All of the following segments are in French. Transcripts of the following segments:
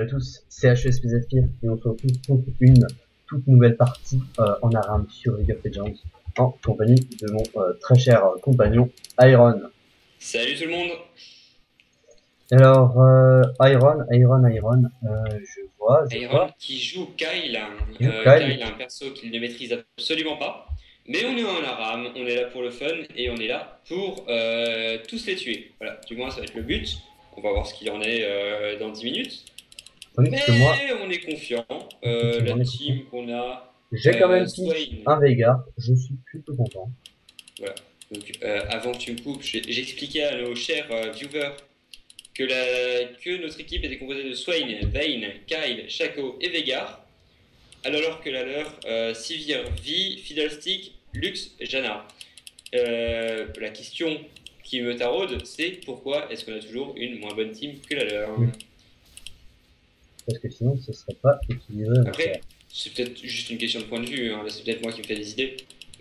à tous, c'est HESPZFIR et on se retrouve pour une toute nouvelle partie en ARAM sur League of Legends en compagnie de mon très cher compagnon Iron. Salut tout le monde. Alors Iron, je Iron vois, qui joue Kyle. qui joue Kyle. Kyle a un perso qu'il ne maîtrise absolument pas. Mais on est en ARAM, on est là pour le fun et on est là pour tous les tuer. Voilà, du moins ça va être le but. On va voir ce qu'il en est dans 10 minutes. Tandis que moi, Mais on est confiant. effectivement, La on est content. team qu'on a, J'ai quand même pick Swain. un Veigar, je suis plutôt content. Voilà. Donc avant que tu me coupes, j'expliquais à nos chers viewers que notre équipe était composée de Swain, Vayne, Kyle, Shaco et Veigar. Alors que la leur, Sivir, Vi, Fiddlestick, Lux, Janna. La question qui me taraude, c'est pourquoi est-ce qu'on a toujours une moins bonne team que la leur? Parce que sinon ce serait pas équilibré. Après, c'est peut-être juste une question de point de vue, hein, là c'est peut-être moi qui me fais des idées.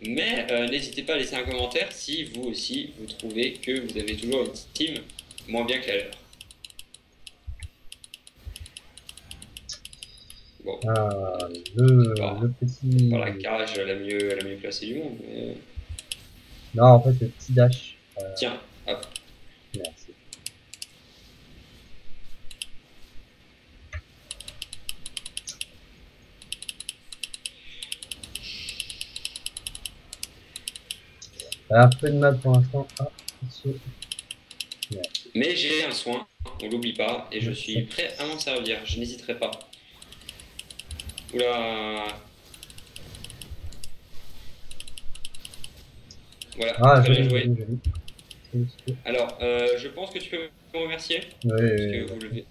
Mais n'hésitez pas à laisser un commentaire si vous aussi vous trouvez que vous avez toujours une team moins bien que la leur. Bon, Le petit... pas la cage la mieux placée du monde, mais... Non, en fait, le petit dash. Tiens, hop. Merci. Un peu de mal pour l'instant. Ah, merci. Mais j'ai un soin, on l'oublie pas, et je suis prêt à m'en servir, je n'hésiterai pas. Oula. Voilà, Ah, très bien joli, joué. joli, joli. Alors, je pense que tu peux me remercier, Oui, parce oui, que oui. vous levez.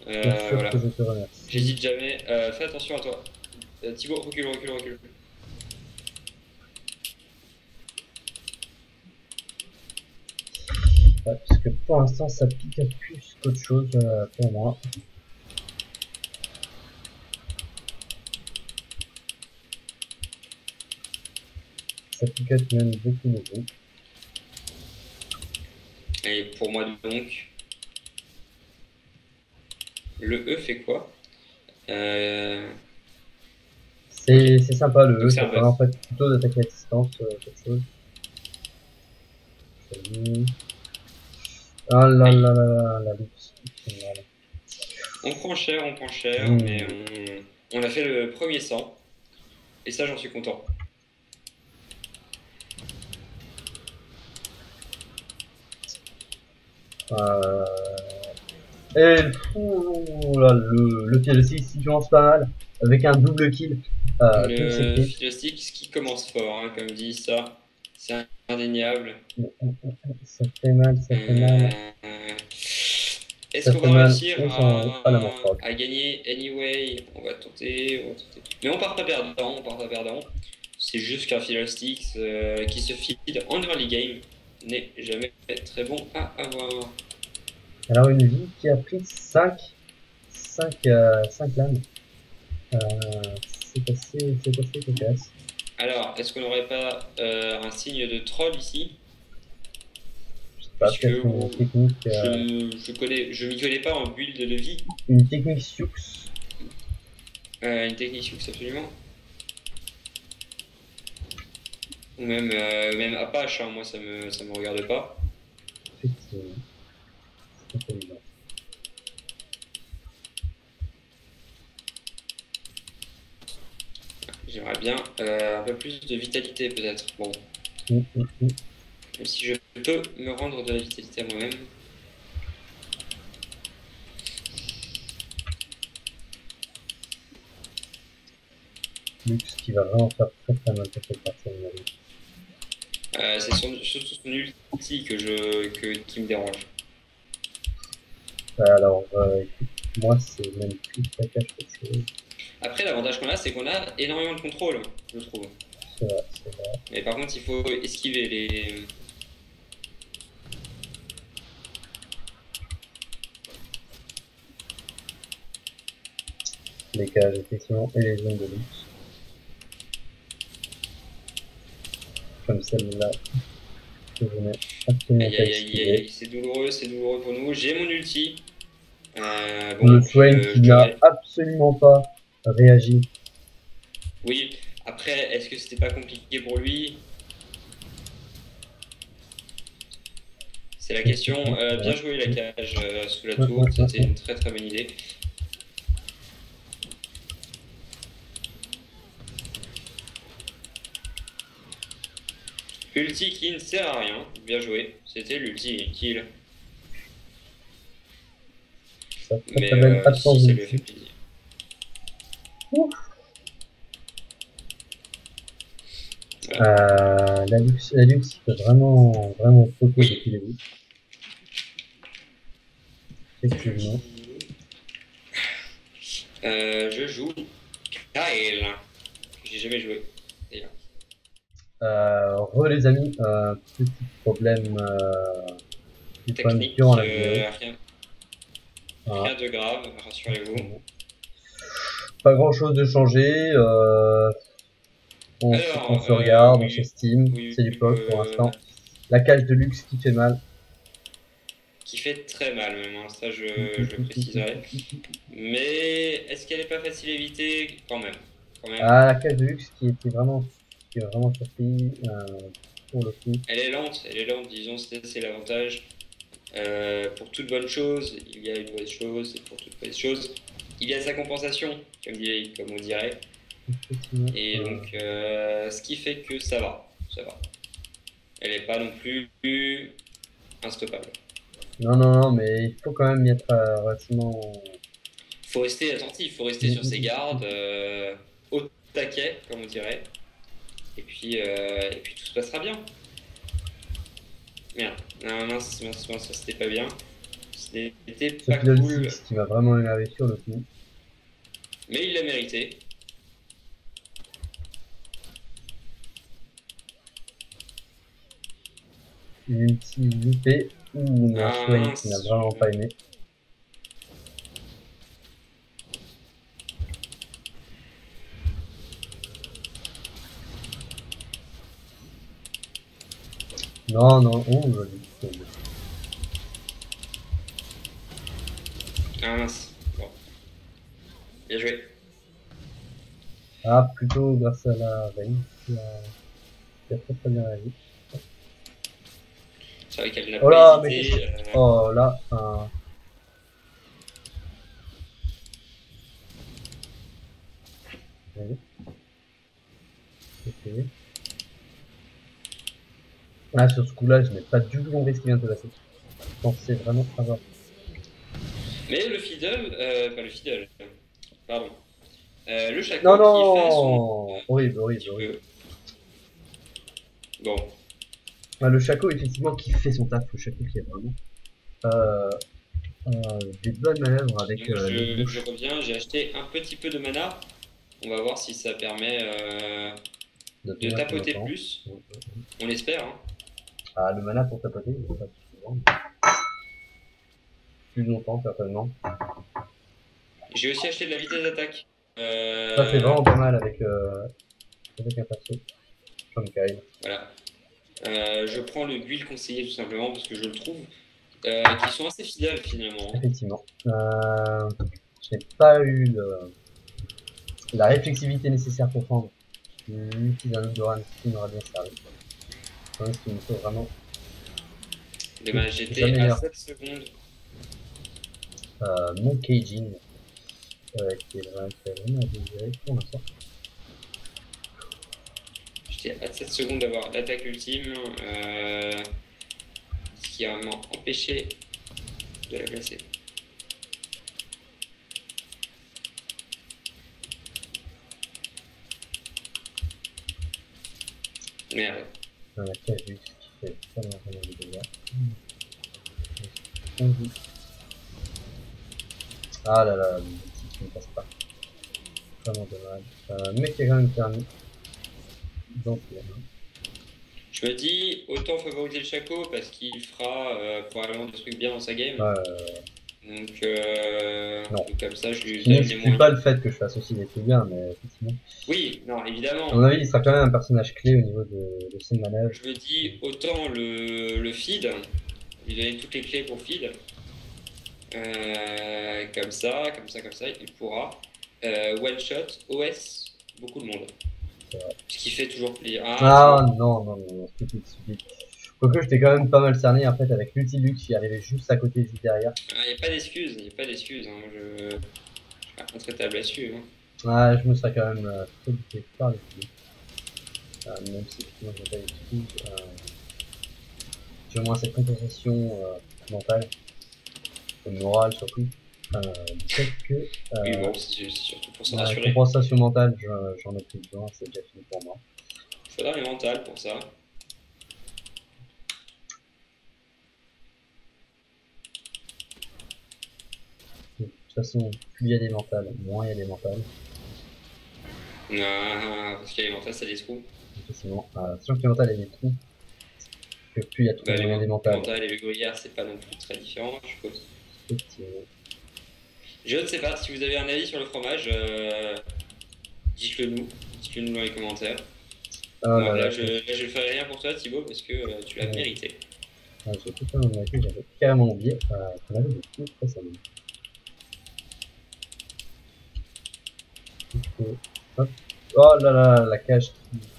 Bien sûr Voilà, que je te remercie. j'hésite jamais. Fais attention à toi. Thibaut, recule, recule, recule. Ouais, parce que pour l'instant, ça pique plus qu'autre chose pour moi. Ça pique même beaucoup, beaucoup. Et pour moi donc, le E fait quoi C'est Ok, sympa le donc E, c'est ça un permet buff. en fait plutôt d'attaquer à distance quelque chose. Ah là Aïe. là là là, la lutte. On prend cher, mais on a fait le premier 100, et ça j'en suis content. Euh... Et là, le pied de 6 il commence pas mal, avec un double kill, tout Le sécrit. Philostic, ce qui commence fort, hein, comme dit, ça, c'est indéniable. Ça fait mal, ça fait mal. Euh, Est-ce Ça qu'on fait va mal, réussir on s'en va à la mort. à gagner anyway? On va tenter, on va tenter. Mais on part pas perdant, on part pas perdant. C'est juste qu'un Philostic qui se feed en early game n'est jamais très bon à avoir. Alors une vie qui a pris 5 lames. C'est assez efficace. Alors, est-ce qu'on n'aurait pas un signe de troll ici? Je sais pas, Puisque peut-être une technique, je m'y connais pas en build de vie. une technique Sioux. Une technique Sioux, absolument. Ou même Apache, hein, moi ça me regarde pas. Effectivement. C'est évident. J'aimerais bien un peu plus de vitalité peut-être. Bon, même si je peux me rendre de la vitalité à moi-même. Lux qui va vraiment faire très très mal pour cette personne. C'est surtout son ulti qui me dérange. Alors, écoute, moi c'est même plus saccage qu'autre chose. Après, l'avantage qu'on a, c'est qu'on a énormément de contrôle, je trouve. C'est vrai, c'est vrai. Mais par contre, il faut esquiver Les cages, effectivement, et les zones de luxe. Comme celle-là, que je n'ai absolument Aïe pas aïe aïe aïe esquivé. aïe, c'est douloureux pour nous. J'ai mon ulti. Bon, Le Swain qui n'a absolument pas réagi. Oui, après, est-ce que c'était pas compliqué pour lui? C'est la question. Bien joué la cage sous la tour, c'était une très très bonne idée. Ulti qui ne sert à rien, bien joué, c'était l'ulti kill. Mais si, ça lui a fait plaisir. Ouf. La Lux peut vraiment poker depuis le début. Effectivement. Je joue Kyle. J'ai jamais joué. Les amis, petit problème, Technique, durant la vidéo. Rien de grave, rassurez-vous. Pas grand chose de changé. On se regarde, on s'estime, c'est du POC pour l'instant. La cage de luxe qui fait mal. Qui fait très mal même, hein, ça je le préciserai. Mais est-ce qu'elle est pas facile à éviter quand même, Ah, la cage de luxe qui est vraiment surpris pour le coup. Elle est lente, disons, c'est l'avantage. Pour toute bonne chose, il y a une mauvaise chose, et pour toute mauvaise chose, il y a sa compensation, comme on dirait. Et donc, ce qui fait que ça va. Elle n'est pas non plus instoppable. Non, mais il faut quand même y être relativement... Faut rester attentif, faut rester sur ses gardes, au taquet, comme on dirait. Et puis tout se passera bien. Merde, mince, ça c'était pas bien. C'était pas cool. Ce qui m'a vraiment énervé sur le coup. Mais il l'a mérité. Une petite loupée ou un Swain qui n'a vraiment pas aimé. Non, joli. Ah mince, bon. Bien joué. Ah, plutôt grâce à la Vayne qui a très bien réagi. C'est vrai qu'elle n'a oh là, pas hésité. Oh là, oui. Okay. Ah, sur ce coup-là, je n'ai pas du tout compris ce qui vient de se passer. Je pensais vraiment avoir. Mais le fiddle, pas le fiddle, pardon. Le Shaco Non, qui fait son... horrible. Bon. Ah, le Shaco, effectivement, qui fait son taf. Le Shaco qui est vraiment des bonnes manœuvres avec je reviens, j'ai acheté un petit peu de mana. On va voir si ça permet de tapoter plus. On l'espère. Hein. Ah, le mana pour tapoter, il pas souvent. Plus longtemps, certainement. J'ai aussi acheté de la vitesse d'attaque. Ça, c'est vraiment pas mal avec un perso comme Kyle. Voilà. Je prends le build conseillé tout simplement parce que je le trouve qui sont assez fidèles finalement. Effectivement. Je n'ai pas eu la réflexivité nécessaire pour prendre l'outil d'un Doran qui m'aura bien servi. Ce qu'il me faut vraiment. Dommage, j'étais à 7 secondes. Mon Keijin qui est vraiment désiré pour l'instant. J'étais à 7 secondes d'avoir l'attaque ultime, ce qui a vraiment empêché de la placer. Merde. La cage qui fait vraiment de dégâts. Ah là là, le petit qui ne passe pas. Vraiment dommage. Mais qui est quand même permis. Donc, je me dis, autant favoriser le Shaco parce qu'il fera probablement des trucs bien dans sa game. Donc, comme ça, je lui donne les moyens. pas le fait que je fasse aussi des trucs bien, mais effectivement. Oui, non, évidemment. À mon avis, il sera quand même un personnage clé au niveau de ses manèges. Je me dis, autant le feed, lui donner toutes les clés pour feed. Comme ça, comme ça, comme ça, il pourra one shot OS beaucoup de monde. Ce qui fait toujours plaisir. Ah non, non, non, stupide, stupide. Quoique j'étais quand même pas mal cerné en fait avec l'Ultilux qui arrivait juste à côté, juste derrière. Il n'y a pas d'excuses, il n'y a pas d'excuses. Hein. Je suis intraitable là-dessus. Hein. Ah, je me serais quand même très buté par l'Ultilux. Même si effectivement j'ai pas d'excuses. J'ai au moins cette compensation mentale, et morale surtout. Du fait que Oui, bon, c'est surtout pour s'en la rassurer. compensation mentale, j'en ai plus besoin, c'est déjà fini pour moi. Il faudra les mentales pour ça. De toute façon, plus il y a des mentales, moins il y a des mentales. Parce que les mentales, ça des trous. Effectivement, sachant que les mentales, il y a des trous, que plus il y a de trous, Bah, moins il y a des les mentales. mentales et le gruyère, c'est pas non plus très différent, je suppose. Effectivement. Je ne sais pas, si vous avez un avis sur le fromage, dites-le nous. Dites-le nous dans les commentaires. Oh Moi, là là, je ne ferai rien pour toi, Thibaut, parce que tu l'as mérité. j'ai tout fait mon avis, j'avais carrément oublié qu'on avait des trous récemment. Hop. Oh là là, la cage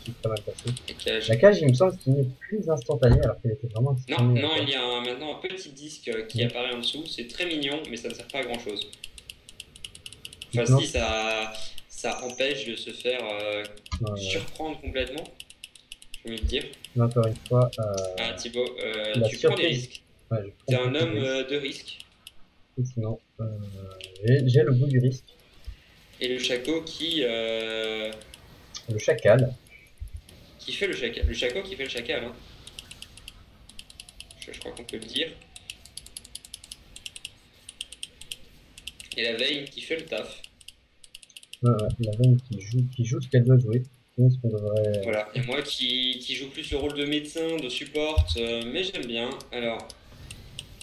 qui est pas mal passée. La cage, il me semble qu'il n'est plus instantanée alors qu'elle était vraiment Non, instantanée. non, il y a maintenant un petit disque qui apparaît en dessous. C'est très mignon, mais ça ne sert pas à grand chose. Enfin, si, ça empêche de se faire surprendre complètement, je vais le dire. Encore une fois, Ah, Thibaut, tu surprise. prends des risques. Ouais, T'es un homme de risque. Effectivement, j'ai le goût du risque. Et le chaco qui. Le chacal. Qui fait le chacal. Le chaco qui fait le chacal. Hein. Je crois qu'on peut le dire. Et la veille qui fait le taf. La veine qui joue ce qu'elle doit jouer. Ce qu'on devrait... Voilà. Et moi qui joue plus le rôle de médecin, de support, mais j'aime bien. Alors.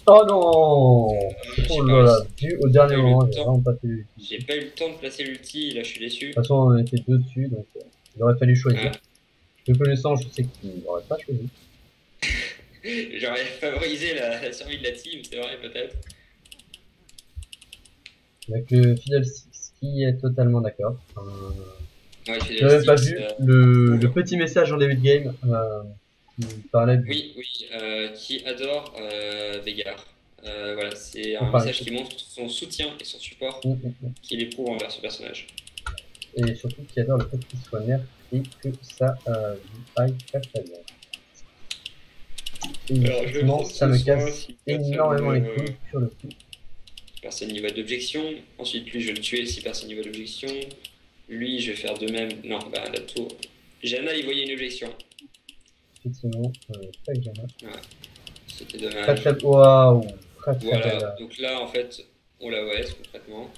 Oh non! Oh là là, vu au dernier moment, j'ai vraiment pas fait. J'ai pas eu le temps de placer l'ulti, là je suis déçu. De toute façon, on était deux dessus, donc il aurait fallu choisir. Le connaissant, je sais qu'il n'aurait pas choisi. J'aurais favorisé la survie de la team, c'est vrai, peut-être. Avec le Fidel Six qui est totalement d'accord. Ouais, je n'avais pas vu le petit message en début de game qui parlait de... Oui, oui, qui adore Veigar. Voilà, c'est un message qui montre son soutien et son support qu'il éprouve envers ce personnage. Et surtout qui adore le fait qu'il soit nerf et que ça lui aille très très bien. Et effectivement, ça me casse énormément les couilles sur le coup. Personne n'y voit d'objection. Ensuite, lui, je vais le tuer si personne n'y voit d'objection. Lui, je vais faire de même. Non, bah la tour. Jana, il voyait une objection. Effectivement, très que Jana. Ouais. C'était dommage. Très très... Waouh! Très très voilà. belle. Donc là, en fait, on la voit concrètement.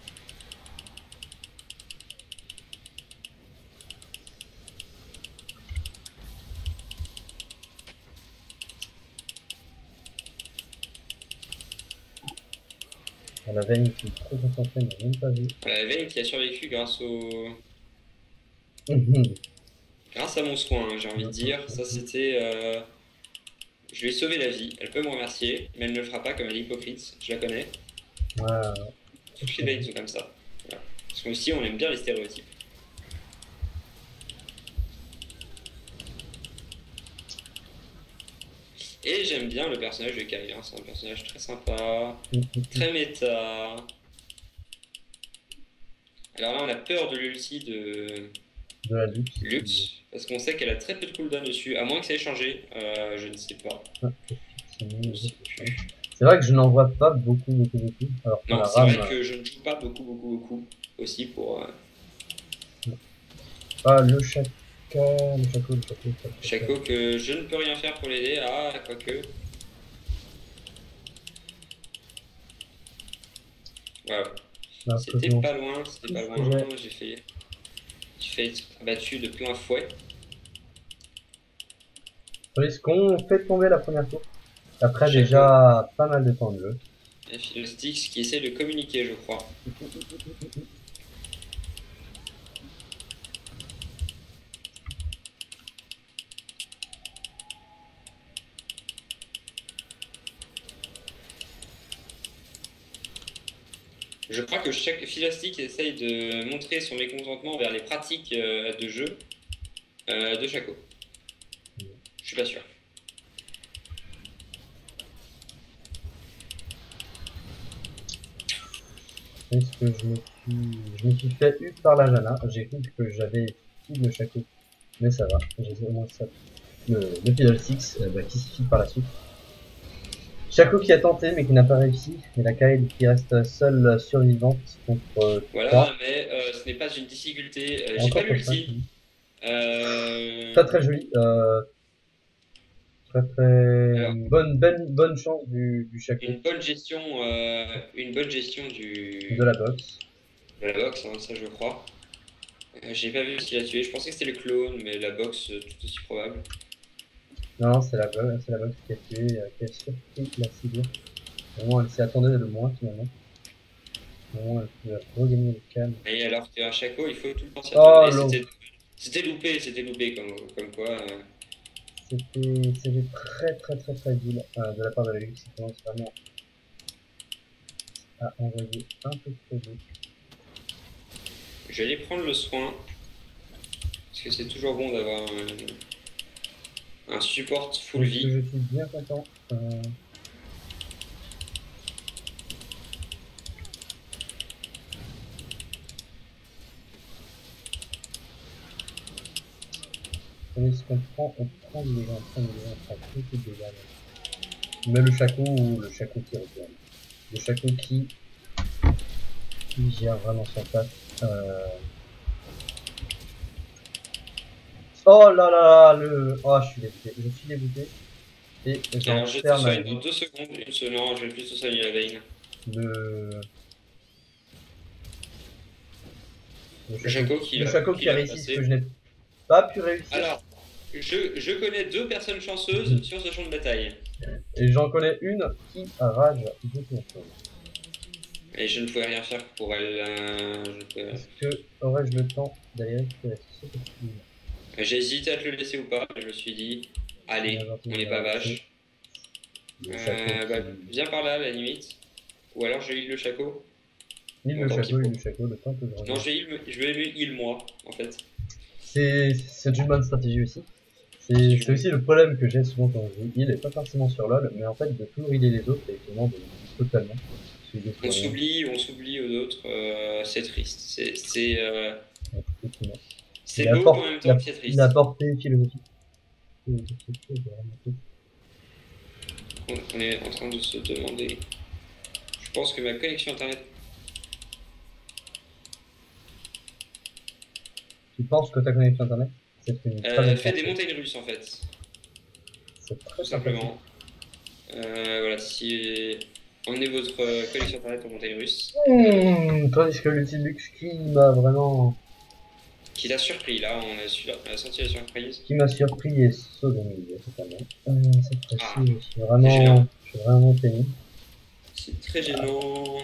La veine qui est trop concentrée, n'a même pas vu. La veine qui a survécu grâce au... grâce à mon soin, j'ai envie de dire. Ça, c'était... Je lui ai sauvé la vie. Elle peut me remercier, mais elle ne le fera pas comme elle est hypocrite. Je la connais. Toutes les veines sont comme ça. Voilà. Parce qu'aussi, on aime bien les stéréotypes. Et j'aime bien le personnage de Kyle, hein. C'est un personnage très sympa, très méta. Alors là, on a peur de l'ulti de la Lux, parce qu'on sait qu'elle a très peu de cooldown dessus, à moins que ça ait changé, je ne sais pas. C'est vrai que je n'en vois pas beaucoup. Alors, non, c'est vrai que je ne joue pas beaucoup aussi pour... Ah, le chaco. Chaco que je ne peux rien faire pour l'aider, ah, quoique. Voilà. C'était pas loin, j'ai fait abattu de plein fouet. Est-ce qu'on fait tomber la première tour? Après déjà pas mal de temps de jeu. Et Fiddlesticks qui essaie de communiquer, je crois. Je crois que chaque Philastique essaye de montrer son mécontentement vers les pratiques de jeu de Shaco. Je suis pas sûr. Est-ce que je me suis fait eu par la Jana. J'ai cru que j'avais kill le Shaco. Mais ça va. J'ai au moins ça. Le Fiddle Six qui se file par la suite. Shaco qui a tenté mais qui n'a pas réussi. Et la Kaïd qui reste seule survivante contre Voilà, 3. mais ce n'est pas une difficulté. J'ai Encore pas contre 5. l'ulti. Très très joli. Très très Alors, bonne chance du Shaco. une bonne gestion De la boxe. de la boxe, hein, ça je crois. J'ai pas vu ce qu'il a tué. Je pensais que c'était le clone, mais la boxe tout aussi probable. Non, c'est la boxe qui a tué, qui a surpris la cible. Au moins elle s'y attendait le moins finalement. Au moins elle peut regagner le calme. Et alors qu'un Shaco, il faut tout le temps s'y Oh attendre. Et l'eau. c'était loupé comme quoi. C'était très très très très vil de la part de la Lux qui commence vraiment à envoyer un peu trop vite. Je vais aller prendre le soin. Parce que c'est toujours bon d'avoir un support full vie. Je suis bien content. Et ce qu'on prend, on prend des dégâts, on prend beaucoup de dégâts. Mais le Shaco qui retourne. Le Shaco qui gère vraiment son taf. Oh là là, oh, je suis dégoûté. Et Alors je te perds ma soigne vie. dans 2 secondes. Non, je vais plus te soigner la veine. Le Shaco qui a réussi passé. ce que je n'ai pas pu réussir. Alors, je connais 2 personnes chanceuses sur ce champ de bataille. Et j'en connais une qui rage beaucoup. Et je ne pouvais rien faire pour elle. Est-ce que aurais-je le temps d'aller récupérer ce petit? J'ai hésité à te le laisser ou pas. Je me suis dit, allez, on n'est pas vache. Viens par là à la limite. Ou alors je heal le Shaco. Il le Shaco, le temps que je revienne. Non, je vais heal moi, en fait. C'est une bonne stratégie aussi. C'est aussi le problème que j'ai souvent quand je joue heal, et pas forcément sur LoL, mais en fait de tout healer les autres et finalement de totalement. On s'oublie aux autres, c'est triste. C'est beau en même temps que c'est triste. La portée philosophique. On est en train de se demander. Je pense que ma connexion internet. Tu penses que ta connexion internet fait des montagnes russes en fait. C'est très tout simplement. Voilà, si emmenez votre connexion internet en montagne russe. Tandis que le Lux qui m'a vraiment. Qui t'a surpris là, on a senti la surprise. Qui m'a surpris et sodomisé totalement. Cette fois-ci, je suis vraiment pénible. C'est très gênant.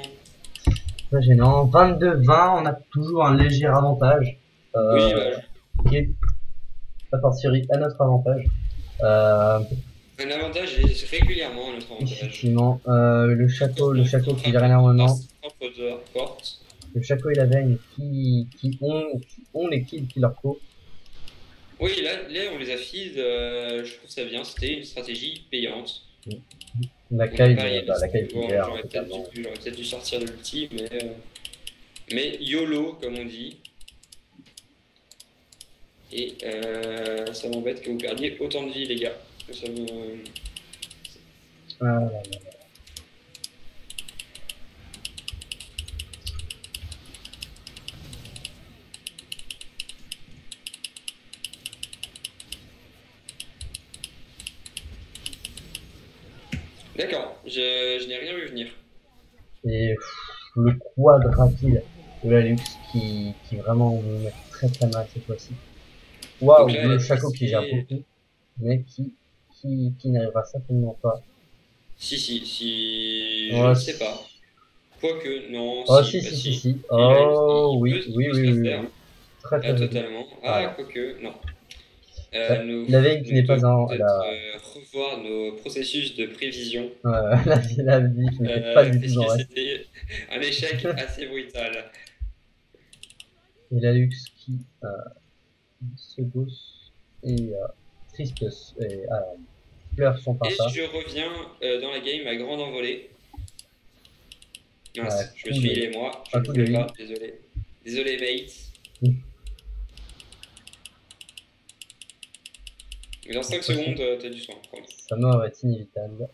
Très gênant. 22-20, on a toujours un léger avantage. Oui, qui est a fortiori à notre avantage. Un avantage est régulièrement à notre avantage. Effectivement, le château qui gère énormément. Le Shaco et la Veigne qui ont les kills qu'il leur faut. Oui, là on les a feed, je trouve ça bien, c'était une stratégie payante. La Kaïd bon, j'aurais peut-être dû sortir de l'ulti, mais YOLO comme on dit. Et ça m'embête que vous perdiez autant de vie les gars. Ça me... D'accord, je n'ai rien vu venir. Et le quadra-kill de la Lux qui vraiment me met très très mal cette fois-ci. Waouh, le Shaco qui gère beaucoup, mais qui n'arrivera certainement pas. Si, je ne sais pas. Quoique, non, oh, si. Oh, oui. Très totalement. Ah, quoique, non. La veille qui n'est pas en... revoir nos processus de prévision, la vie qui n'était pas du tout dans puisque la... c'était un échec assez brutal. Et la luxe qui se gausse et triste et pleure son Et papa. je reviens dans la game à grande envolée. À Mince, je me coup suis de, healé moi, je à ne coup de voulais heal. pas, désolé. Désolé, mates. Mais dans 5 secondes, t'as du soin, promis. Sa mort est inévitable.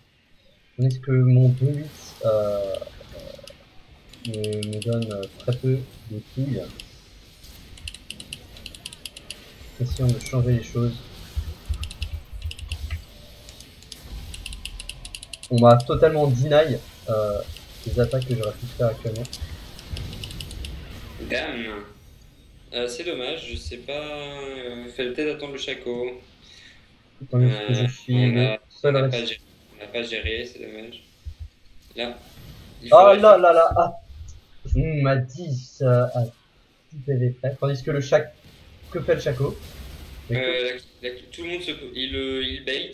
Tandis que mon 2-8 me donne très peu de couilles. Essayons de changer les choses. On m'a totalement deny les attaques que j'aurais pu faire actuellement. Damn. C'est dommage, je sais pas. Fallait peut-être attendre le Chaco. Tandis que je suis On le a, seul pas restant. géré, on n'a pas géré, c'est dommage. Là, il Ah faudrait là focus. là là, ah, à 10 à 10 PV près. Tandis que le chac, que fait le chaco? Tout le monde il bait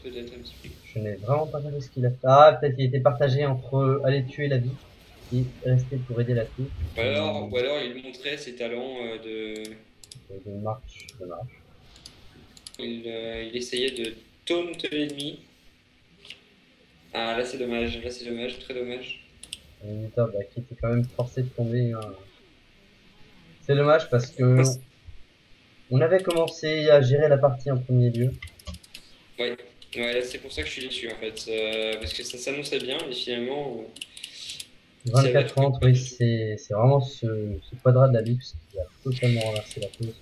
peut-être un petit peu. Je n'ai vraiment pas compris ce qu'il a fait. Ah, peut-être qu'il était partagé entre aller tuer la vie et rester pour aider la queue. Ou alors il montrait ses talents De marche, de marche. il essayait de taunt l'ennemi. Ah là c'est dommage, très dommage. Un Unitor qui était quand même forcé de tomber. C'est dommage parce que on avait commencé à gérer la partie en premier lieu. Ouais, là c'est pour ça que je suis déçu en fait. Parce que ça s'annonçait bien, mais finalement, il s'avère 24 que ans, pas oui, du tout. c'est vraiment ce quadrat de la luxe qui a totalement renversé la cause.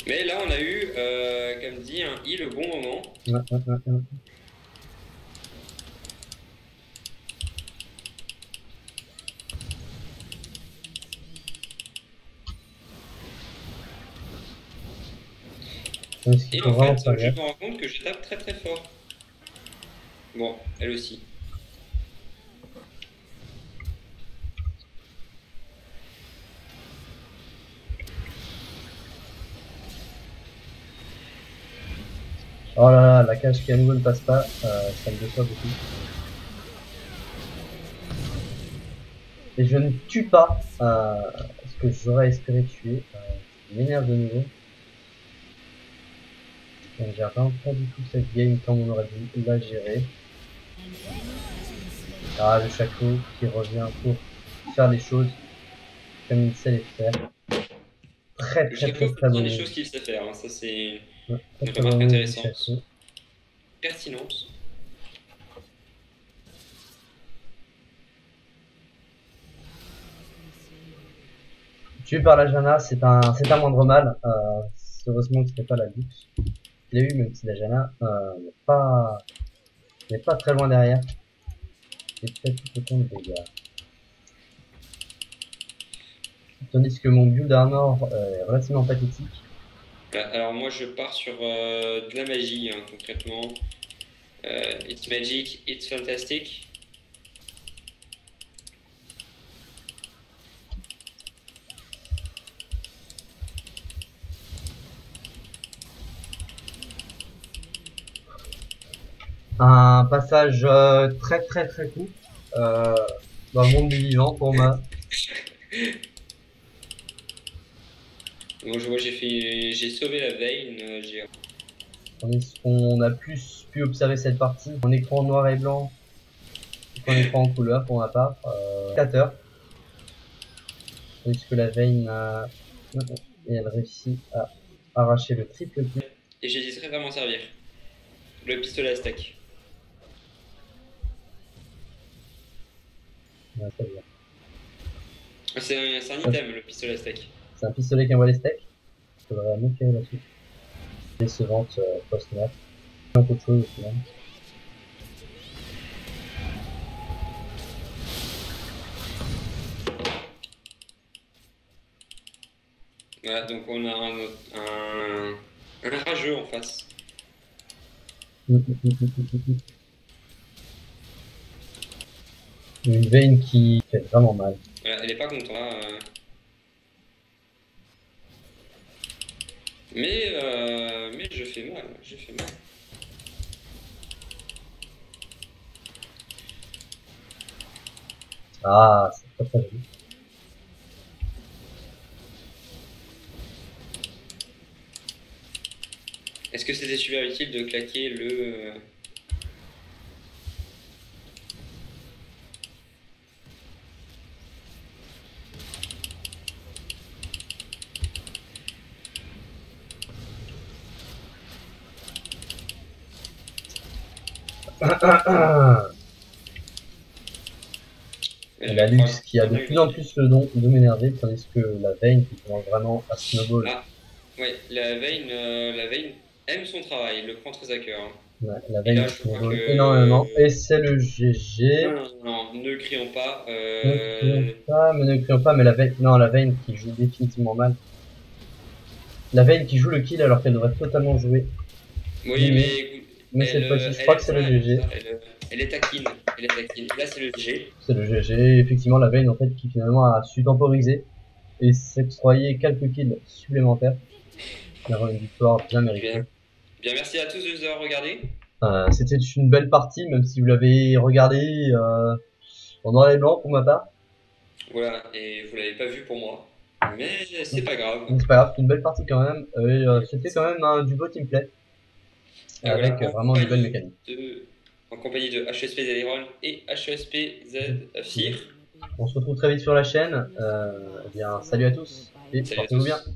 Mais là on a eu, comme dit, un heal au bon moment. Donc, ce qu'il Et faut en vraiment fait, faire je gaffe. me rends compte que je tape très très fort. Bon, elle aussi. Oh là là, la cage qui à nouveau ne passe pas, ça me déçoit beaucoup. Et je ne tue pas ce que j'aurais espéré tuer. Ça m'énerve de nouveau. Donc j'ai vraiment pas du tout cette game comme on aurait dû la gérer. Ah, le Chaco qui revient pour faire les choses comme il sait les faire. Très Le très Chaco très fait très bien les bon. choses qu'il sait faire, hein. Ça c'est Ouais, très une très bon remarque move du intéressante. Chaco. Pertinente. Tué par la Jana, c'est un moindre mal. Heureusement que c'était pas la luxe. Il a eu, même si la Jana n'est pas très loin derrière. Et fait tout autant de dégâts. Tandis que mon build armor est relativement pathétique. Alors moi je pars sur de la magie, hein, concrètement. It's magic, it's fantastic. Un passage très très très court dans le monde du vivant pour moi. Moi je vois j'ai sauvé la veine. Tandis qu'on a plus pu observer cette partie en écran noir et blanc qu'en écran en couleur pour ma part. 4 heures. Tandis que la veine et elle réussit à arracher le triple kill. Et j'hésiterai vraiment à m'en servir. Le pistolet à stack. Ouais, ça vient. C'est un item le pistolet à stack. C'est un pistolet qui envoie les steaks. Il faudrait m'éclairer là-dessus. Décevante post-match. Un peu de choses au final. Voilà, donc on a un rageux en face. Une veine qui fait vraiment mal. Voilà, elle est pas contente. Mais je fais mal, je fais mal. Ah, c'est très très joli. Est-ce que c'était super utile de claquer le... Et la Lux qui a de plus en plus le don de m'énerver, tandis que la Vayne qui commence vraiment à snowball. Ah, ouais, la Vayne aime son travail, le prend très à cœur. Hein. Ouais, la Et Vayne là, qui je crois snowball que... énormément. Et c'est le GG. Non, non, non, ne crions pas. Ne crions pas, mais ne crions pas, mais la Vayne, non, la Vayne qui joue définitivement mal. La Vayne qui joue le kill alors qu'elle devrait totalement jouer. Oui, mais écoute, Mais cette fois-ci, je crois que c'est le GG. Elle est taquine, elle est taquine. Là, c'est le G. C'est le GG. Effectivement, la Vayne en fait qui finalement a su temporiser et s'extroyer quelques kills supplémentaires. D'avoir une victoire bien méritée. Bien. Bien, merci à tous de nous avoir regardés. C'était une belle partie, même si vous l'avez regardé en noir et blanc pour ma part. Voilà, et vous l'avez pas vu pour moi. Mais c'est pas grave. Donc c'est pas grave, c'est une belle partie quand même. C'était quand même du beau teamplay. Avec Voilà, vraiment de belles mécaniques. en compagnie de HESP Zeliron et HESP Z Fir. On se retrouve très vite sur la chaîne. Eh bien, salut à tous et Salut à portez-vous bien. tous.